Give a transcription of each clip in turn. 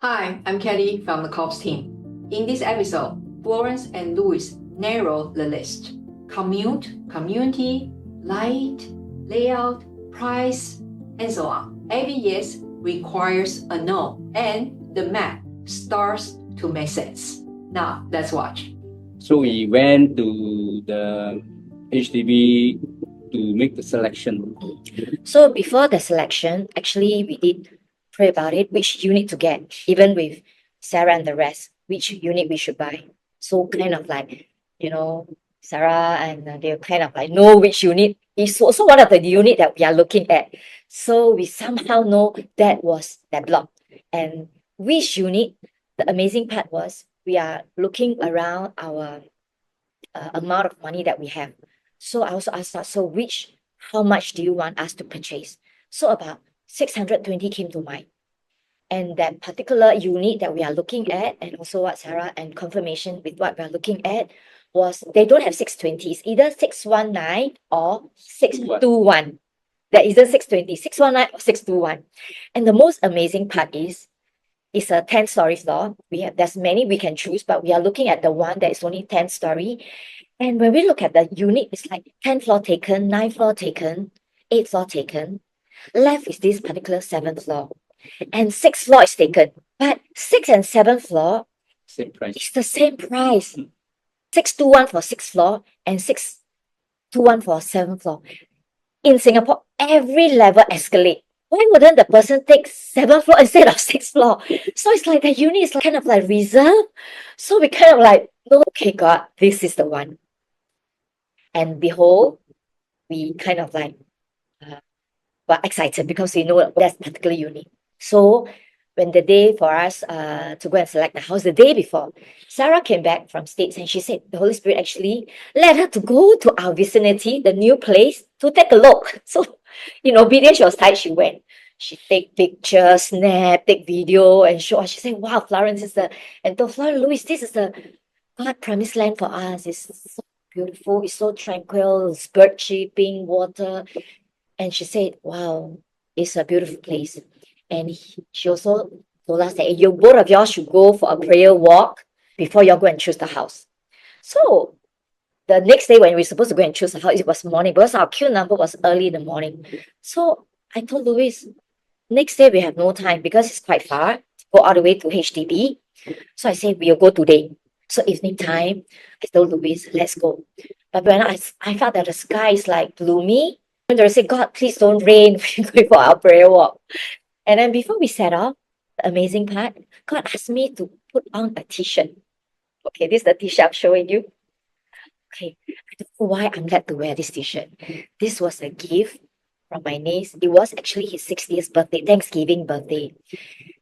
Hi, I'm Kelly from the Cops team. In this episode, Florence and Louis narrow the list. Commute, community, light, layout, price, and so on. Every yes requires a no, and the map starts to make sense. Now, let's watch. So we went to the HDB to make the selection. So before the selection, actually we did pray about it, which unit to get, even with Sarah and the rest, which unit we should buy. So kind of like, Sarah and they kind of like know which unit is also one of the unit that we are looking at. So we somehow know that was that block. And which unit, the amazing part was we are looking around our amount of money that we have. So I also asked her, so how much do you want us to purchase? So about 620 came to mind. And that particular unit that we are looking at, and also what Sarah and confirmation with what we're looking at, was they don't have 620. It's either 619 or 621. There isn't 620, 619 or 621. And the most amazing part is it's a 10-story floor. There's many we can choose, but we are looking at the one that is only 10-story. And when we look at the unit, it's like 10 floor taken, 9 floor taken, 8 floor taken. Left is this particular 7th floor. And 6th floor is taken. But 6th and 7th floor Same price. is the same price. 621 for 6th floor and 621 for 7th floor. In Singapore, every level escalate. Why wouldn't the person take 7th floor instead of 6th floor? So it's like the unit is kind of like reserved. So we kind of like, okay, God, this is the one. And behold, we kind of like were excited because we know that's particular unit. So when the day for us to go and select the house, the day before, Sarah came back from States and she said the Holy Spirit actually led her to go to our vicinity, the new place, to take a look. So in obedience, she was tired, she went. She take pictures, snap, take video, and show us. She said, wow, Florence and to Florence Louis, this is the God promised land for us. It's so beautiful, it's so tranquil, it's bird chirping, water. And she said, wow, it's a beautiful place. And she also told us that you both of y'all should go for a prayer walk before y'all go and choose the house. So the next day when we were supposed to go and choose the house, it was morning because our queue number was early in the morning. So I told Louis, next day we have no time because it's quite far to go all the way to HDB. So I said, we'll go today. So evening time, I told Louis, let's go. But when I felt that the sky is like gloomy, and I said, God, please don't rain. We're going for our prayer walk. And then before we set off, the amazing part, God asked me to put on a t-shirt. Okay, this is the t-shirt I'm showing you. Okay, I don't know why I'm glad to wear this t-shirt. This was a gift from my niece. It was actually his 60th birthday, Thanksgiving birthday.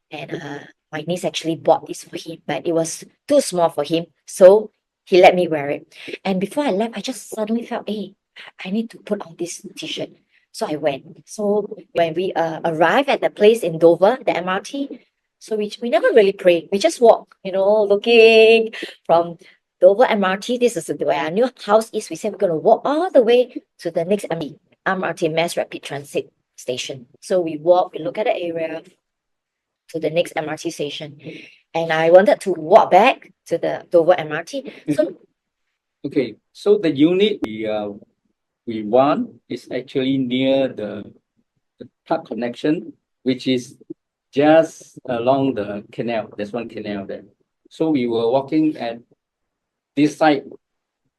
And my niece actually bought this for him, but it was too small for him. So he let me wear it. And before I left, I just suddenly felt, hey, I need to put on this t-shirt. So I went. So when we arrived at the place in Dover, the MRT, so we never really prayed. We just walked, looking from Dover MRT. This is where our new house is. We said we're going to walk all the way to the next MRT, Mass Rapid Transit station. So we walk, we look at the area to the next MRT station. And I wanted to walk back to the Dover MRT. So Okay, so the unit we want is actually near the park connection, which is just along the canal. There's one canal there. So we were walking at this side,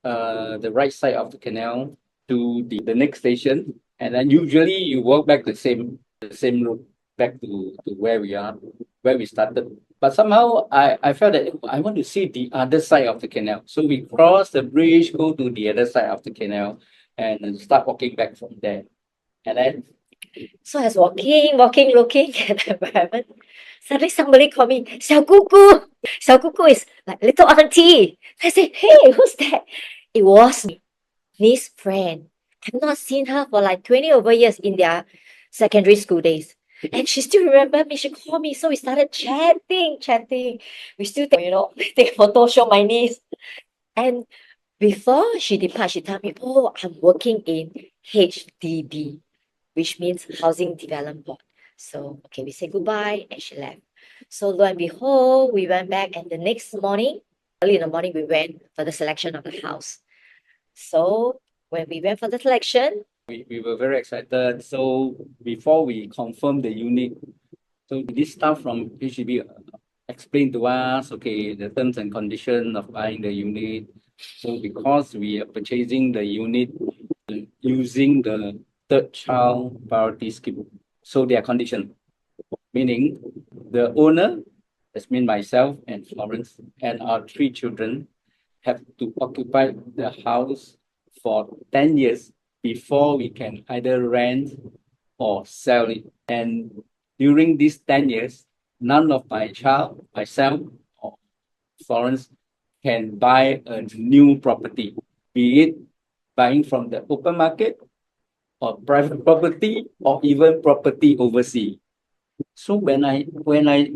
the right side of the canal to the next station, and then usually you walk back the same route back to where we started. But somehow I felt that I want to see the other side of the canal. So we cross the bridge, go to the other side of the canal, and start walking back from there. And then So I was walking, looking at the environment. Suddenly somebody called me, Xiao Gugu. Xiao Gugu is like little auntie. I said, hey, who's that? It was my niece's friend. I've not seen her for like 20 over years in their secondary school days. And she still remembered me. She called me. So we started chatting. We still take photo, show my niece. And before she departed, she told me, oh, I'm working in HDB, which means Housing Development Board. So, okay, we said goodbye and she left. So lo and behold, we went back, and the next morning, early in the morning, we went for the selection of the house. So when we went for the selection, we were very excited. So before we confirm the unit, so this staff from HDB explained to us, okay, the terms and conditions of buying the unit. So because we are purchasing the unit using the third child priority scheme, so their condition, meaning the owner, that's mean myself and Florence and our 3 children, have to occupy the house for 10 years before we can either rent or sell it. And during these 10 years, none of my child, myself, or Florence can buy a new property, be it buying from the open market or private property or even property overseas. So when I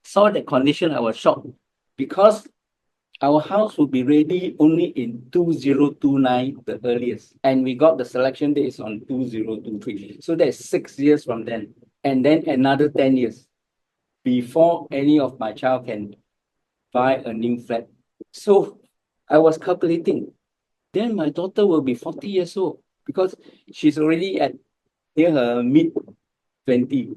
saw the condition, I was shocked because our house will be ready only in 2029, the earliest. And we got the selection dates on 2023. So that's 6 years from then. And then another 10 years before any of my child can buy a new flat. So I was calculating, then my daughter will be 40 years old because she's already at near her mid-20.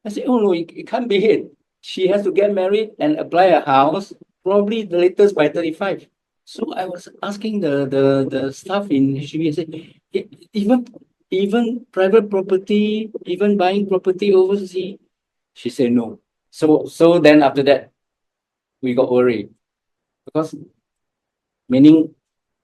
I said, oh no, it can't be it. She has to get married and apply a house, probably the latest by 35. So I was asking the staff in HDB, I said, even private property, even buying property overseas? She said no. So then after that, we got worried because meaning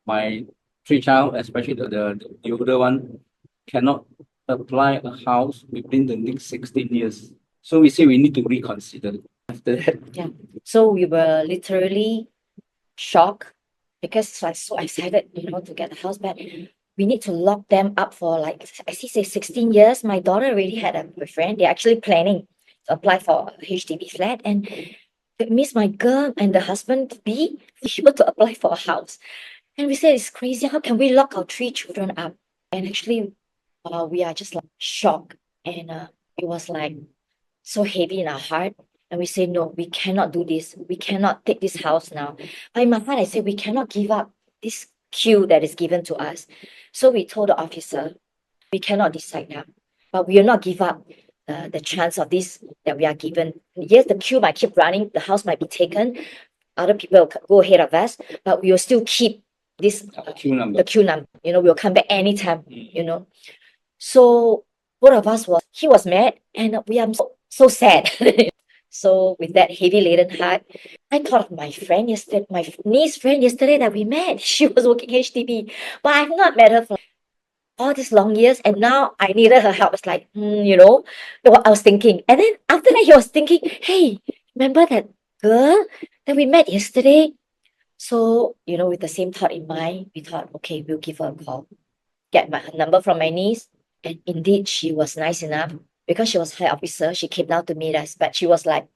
my 3 child, especially the older one, cannot apply a house within the next 16 years. So we say we need to reconsider after that. yeah. So we were literally shocked because like so excited, to get the house back. We need to lock them up for like, I see, say 16 years. My daughter already had a boyfriend. They're actually planning to apply for a HDB flat. And it means my girl and the husband to be able to apply for a house. And we said, it's crazy. How can we lock our 3 children up? And actually, we are just like shocked. And it was like so heavy in our heart. And we say, no, we cannot do this. We cannot take this house now. But in my heart, I said, we cannot give up this queue that is given to us. So we told the officer, we cannot decide now, but we will not give up the chance of this that we are given. Yes, the queue might keep running, the house might be taken, other people will go ahead of us, but we will still keep this Queue number. the queue number. We'll come back anytime. So both of us he was mad, and we are so sad. So with that heavy laden heart, I thought of my friend yesterday, my niece friend yesterday that we met. She was working HDB, but I've not met her for all these long years, and now I needed her help. It's like, what I was thinking. And then after that, he was thinking, hey, remember that girl that we met yesterday? So, with the same thought in mind, we thought, okay, we'll give her a call, get her number from my niece. And indeed, she was nice enough. Because she was high officer, she came down to meet us, but she was like,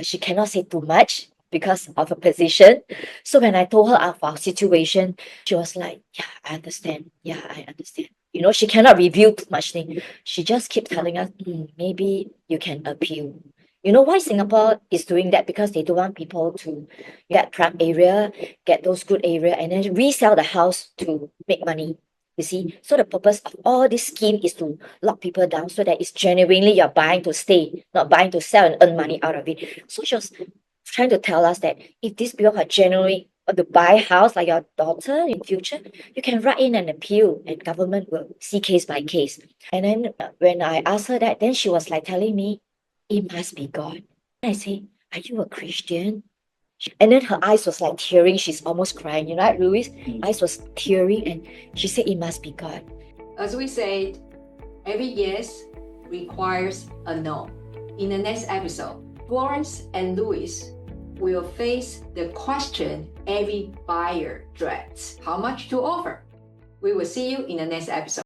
she cannot say too much because of her position. So when I told her of our situation, she was like, yeah, I understand. Yeah, I understand. She cannot reveal too much thing. She just kept telling us, maybe you can appeal. You know why Singapore is doing that? Because they don't want people to get prime area, get those good area, and then resell the house to make money. You see, so the purpose of all this scheme is to lock people down so that it's genuinely you're buying to stay, not buying to sell and earn money out of it. So she was trying to tell us that if these people are genuinely want to buy a house like your daughter in future, you can write in an appeal and government will see case by case. And then when I asked her that, then she was like telling me, it must be God. I say, are you a Christian? And then her eyes was like tearing. She's almost crying, right, Louis? Eyes was tearing, and she said, it must be God. As we said, every yes requires a no. In the next episode, Florence and Louis will face the question every buyer dreads: how much to offer? We will see you in the next episode.